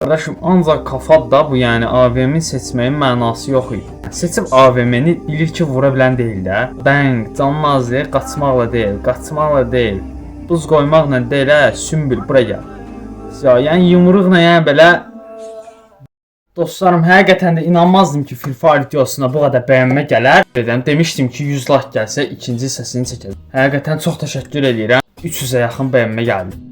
Qardaşım, ancaq kafada bu, yəni AVM-i seçməyin mənası yox idi. Seçib AVM-ni bilir ki, vura bilən deyil də. Bəng, can nazlı, qaçmaqla deyil. Buz qoymaqla deyil, sümbül, bura gəl. Yəni yumruqla, yəni belə. Dostlarım, həqiqətən də inanmazdım ki, Free Fire videosuna bu qədər bəyənmə gələr. Demişdim ki, 100 like gəlsə ikinci hissəsini çəkəcəm. Həqiqətən çox təşəkkür edirəm. 300-ə yaxın bəyənmə gəldi.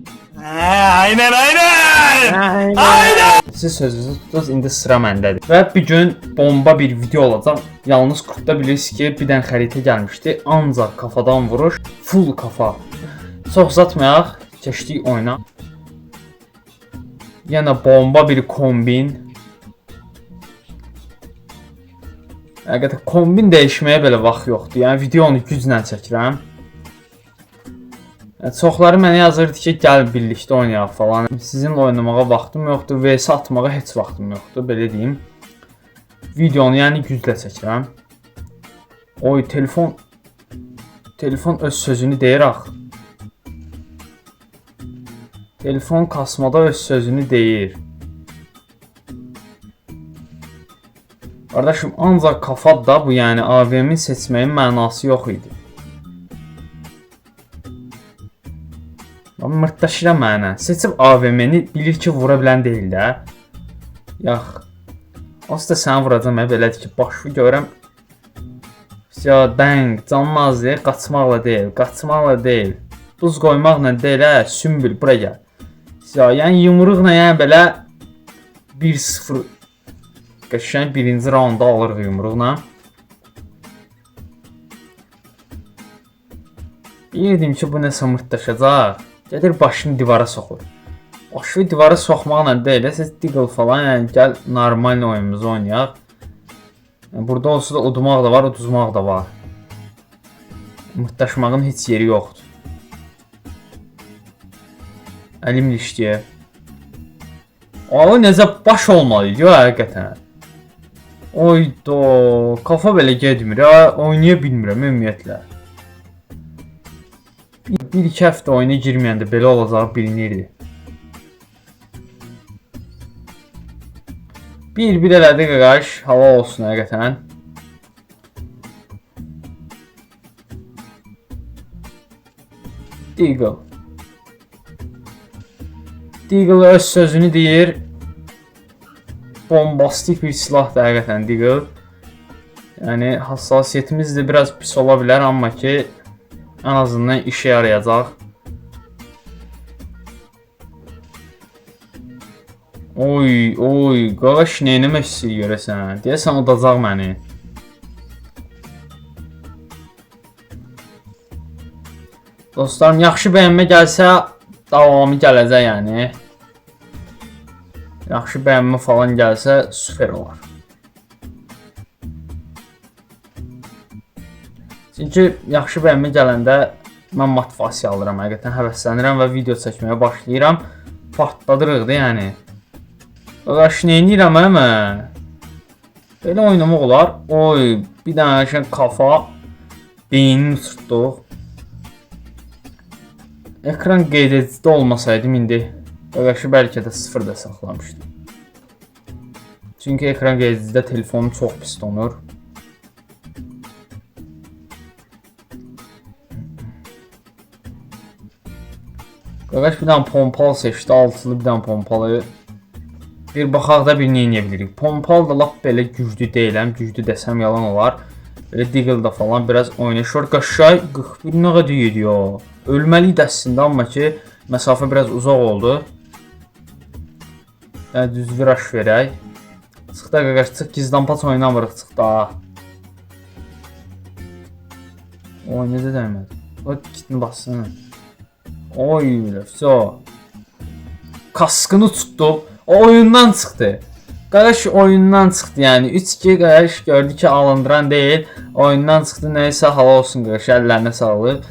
Aynen. Siz sözünüzü tutunuz, indi sıra məndədir. Və bir gün bomba bir video olacaq. Yalnız kurtda bilirsiniz ki, bir dənə xəritə gəlmişdi. Ancaq kafadan vuruş, full kafa. Çox uzatmayaq, keçdik oyuna. Yenə bomba bir kombin. Həqiqətən kombin dəyişməyə belə vaxt yoxdur. Yəni videonu güclə çəkirəm. Çoxları mənə yazırdı ki, gəl birlikdə oynayaq falan. Sizinlə oynamağa vaxtım yoxdur, vs atmağa heç vaxtım yoxdur, belə deyim. Videonu yəni güclə çəkirəm. Oy, telefon öz sözünü deyir axı. Telefon kasmada öz sözünü deyir. Qardaşım, ancaq kafada bu, yəni AVM-i seçməyin mənası yox idi. Mırtdaşıram mənə. Seçib AVM-ni bilir ki, vura bilən deyil də. Yax. Asla səni vuracam, belədir ki, başı görəm. Ya, bəng, can nazlı, qaçmaqla deyil. Buz qoymaqla deyil, sümbül, bura gəl. Ya, yəni yumruqla, yəni belə 1-0 qəşəng birinci raunda alırıq yumruqla. Bilirdim ki, bu nəsə mırtdaşacaq. Gedir başını divara soxur. Başını divara soxmaqla deyil, siz Deagle falan, yəni gəl normal oyunumuzu oynayaq. Burada olsa da udmaq da var, uduzmaq da var. Mırtdaşmağın heç yeri yoxdur. Əlimlə işləyək. O necə baş olmalıydı ya, həqiqətən. Oydo, kafa belə getmir, oynaya bilmirəm ümumiyyətlə. Bir-iki həftə oyuna girməyəndə belə olacağı bilinirdi. Bir elədi qaqaş, hava olsun həqiqətən. Deagle öz sözünü deyir. Bombastik bir silahdır həqiqətən Deagle. Yəni hassasiyyətimiz də biraz pis ola bilər, amma ki ən azından işe yarayacaq. Oy, qaqaş neynəmək istəyir görəsən? Deyəsən udacaq məni. Dostlarım, yaxşı bəyənmə gəlsə, davamı gələcək yəni. Yaxşı bəyənmə falan gəlsə, süper olar. Çünki yaxşı bəyənmə gələndə mən motivasiya alıram, həqiqətən həvəslənirəm və video çəkməyə başlayıram. Partladırıq da yəni. Qaqaş, neynirəm mən? Belə oynamaq olar. Oy, bir dənə kafa. Beynini uçurtduq. Ekran qeyd edicidə olmasaydım indi qaqaşı bəlkə də 0-da saxlamışdım. Çünki ekran qeyd edicidə telefonum çox pis donur. Qaqaş bir dənə pompalı seçdi, altılı bir dənə pompalı. Bir baxaq da bir neyinə bilirik. Pompalı da lap belə güclü deyiləm, güclü desəm yalan olar. Belə Deagle da falan biraz oynaşır. Qaşay 41 nə qədər yediyor. Ölməli idi əslində, amma ki məsafə biraz uzaq oldu. Yəni düz viraj verək. Çıx da qaqaş, çıx, gizlənpaç oynamırıq, çıx da. Oy, necə dəymədi? O kitini bassın. Oy, vəsə. Kaskını tutdu. O oyundan çıxdı. Qaqaş oyundan çıxdı, yəni 3-2 qaqaş gördü ki, alındıran deyil. Oyundan çıxdı, nəysə hala olsun qaqaş, əllərinə sağlıq.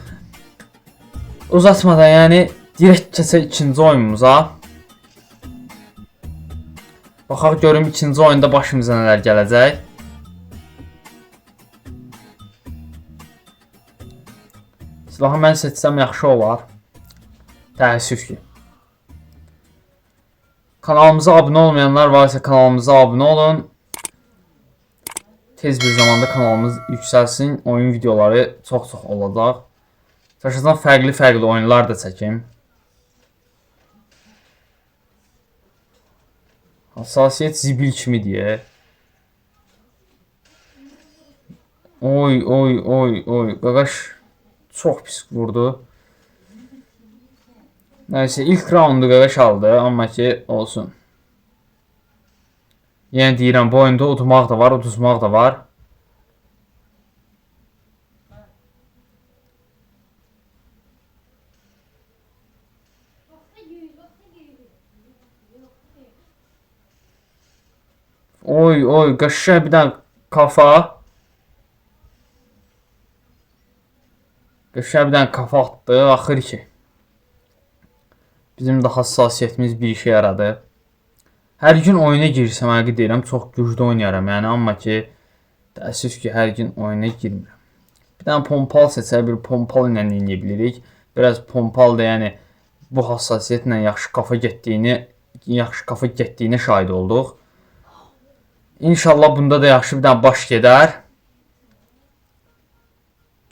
Uzatmadan, yəni direkt keçək ikinci oyunumuza. Baxaq görüm ikinci oyunda başımıza nələr gələcək. Silahı mən seçsəm yaxşı olar. Təəssüf ki. Kanalımıza abunə olmayanlar varsa kanalımıza abunə olun. Tez bir zamanda kanalımız yüksəlsin. Oyun videoları çox olacaq. Təşəkkürdən fərqli oyunlar da çəkim. Hassasiyyət zibil kimi deyə. Oy. Qaqaş çox pis vurdu. Nəysə ilk raundu qaqaş aldı, amma ki olsun. Yəni deyirəm bu oyunda udmaq da var, uduzmaq da var. Oy, qəşəng bir dənə kafa. Qəşəng bir dənə kafa atdı, axır ki. Bizim də hassasiyyətimiz bir işə yaradı. Hər gün oyuna girsəm, həqiqi deyirəm, çox güclü oynayaram. Yəni, amma ki, təəssüf ki, hər gün oyuna girmirəm. Bir dənə pompal seçər, bir pompal ilə eləyə bilirik. Biraz pompal da, yəni, bu hassasiyyətlə yaxşı kafa getdiyinə şahid olduq. İnşallah bunda da yaxşı bir dənə baş gedər.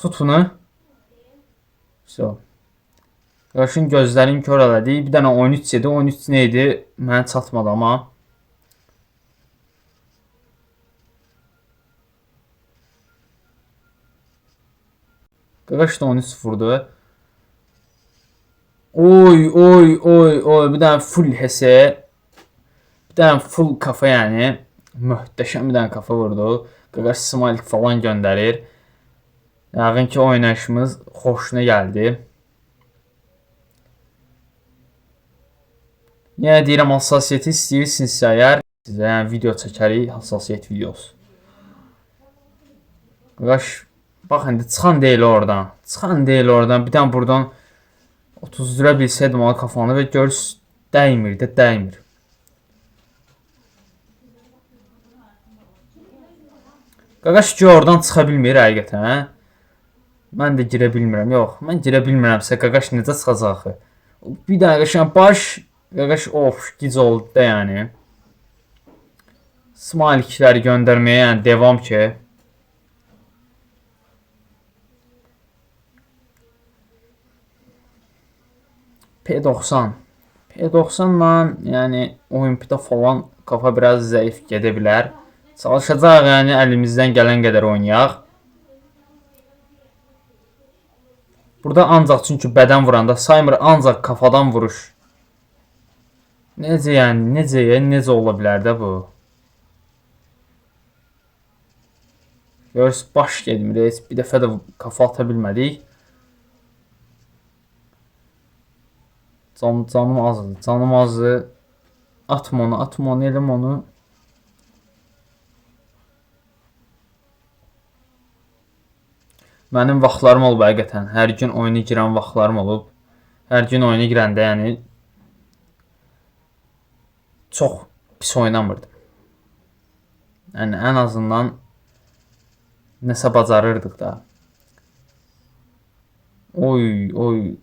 Tut bunu. So. Qarşın gözlərini kör elədi. Bir dənə 13 idi. 13 nə idi? Mənə çatmadı amma. Qarş da 13 vurdu. Oy. Bir dənə full hese. Bir dənə full kafa yəni. Möhtəşəm bir dənə kafa vurdu. Qarş smile falan göndərir. Yəqin ki oynayışımız xoşuna gəldi. Yəni deyirəm hassasiyyəti istəyirsinizsə əgər sizə yəni, video çəkərik hassasiyyət videosu. Qarş bax indi çıxan deyil oradan. Bir dənə buradan 30 lira bilsəydim ona kafanı və görüş dəymir. Qarş ki oradan çıxa bilmir həqiqətən. Mən də girə bilmirəm. Yox, mən girə bilmirəmsə qaqaş necə çıxacaq? Bir dənə qəşəng baş, qaqaş gic oldu da yəni. Smilikləri göndərməyə yəni devam ki. P90 ilə yəni Olimpiyada falan kafa biraz zəif gedə bilər. Çalışacaq yəni əlimizdən gələn qədər oynayaq. Burada ancaq çünki bədən vuranda saymır, ancaq kafadan vuruş. Necə ola bilər də bu? Görürsünüz, baş gedmir, heç bir dəfə də kafa ata bilmədik. Canım azdır. Atma onu, eləm onu. Mənim vaxtlarım olub həqiqətən. Hər gün oyuna girən vaxtlarım olub. Hər gün oyuna girəndə yəni çox pis oynamırdım. Yəni ən azından nəsə bacarırdıq da. Oy.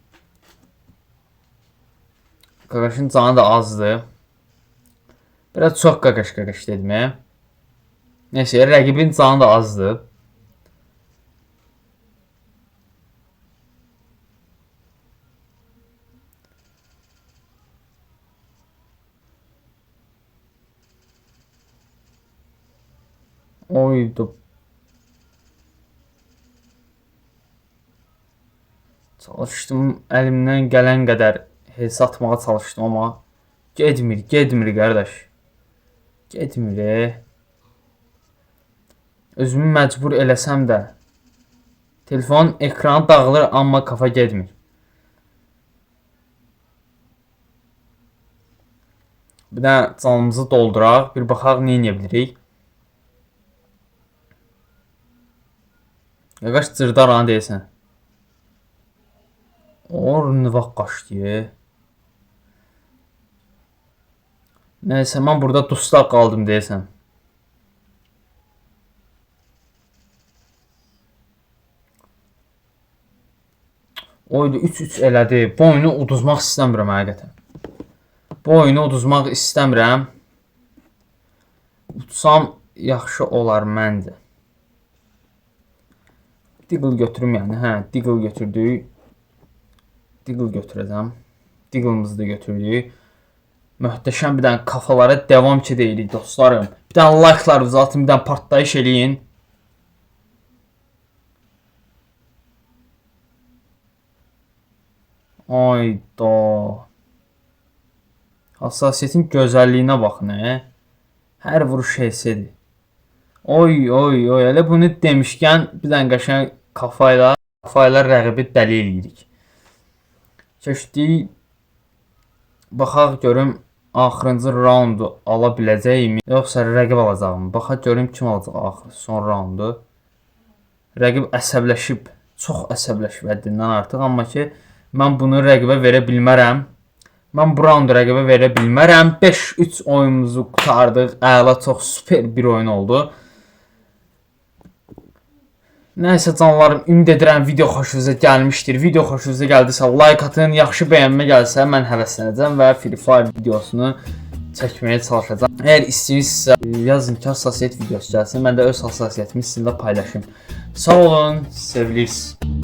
Qaqaşın canı da azdı. Biraz çox qaqaş dedim. Neyse, rəqibin canı da azdı. Oydu. Çalışdım, əlimdən gələn qədər hesab atmağa çalışdım amma getmir qardaş. Getmir. Özümü məcbur eləsəm də telefonun ekranı dağılır amma kafa getmir. Bir də canımızı dolduraq, bir baxaq nə edə bilirik. Qaqaş cırdar anı deyəsən. Orun vaxt qaçdı. Nəysə, mən burada dustaq qaldım deyəsən. Oydu 3-3 elədi. Bu oyunu uduzmaq istəmirəm həqiqətən. Bu oyunu uduzmaq istəmirəm. Utsam yaxşı olar məncə. Diggle götürüm yəni. Hə, Diggle götürdük. Diggle götürəcəm. Diggle'ımızı da götürdük. Möhtəşəm bir dənə kafalara devam ki deyirik dostlarım. Bir dənə like'lar uzatın, bir dənə partlayış eləyin. Ayda. Hassasiyyətin gözəlliyinə baxın, Hər vuruş HS'dir. Oy, elə bunu demişkən bir dənə qəşəng kafayla rəqibi dəli eləyirik. Keçdik. Baxaq görüm axırıncı raundu ala biləcəyimi, yoxsa rəqib alacağım. Baxaq görüm kim alacaq axır son raundu. Rəqib əsəbləşib, çox əsəbləşib həddindən artıq, amma ki mən bunu rəqibə verə bilmərəm. Mən bu raundu rəqibə verə bilmərəm. 5-3 oyunumuzu qurtardıq. Əla, çox super bir oyun oldu. Nəysə canlarım, ümid edirəm video xoşunuza gəlmişdir. Video xoşunuza gəldisə like atın, yaxşı bəyənmə gəlsə mən həvəslənəcəm və Free Fire videosunu çəkməyə çalışacağam. Əgər istəyirsinizsə yazın ki, hassasiyyət videosu gəlsin. Mən də öz hassasiyyətimi sizinlə paylaşım. Sağ olun, sevilirsiniz.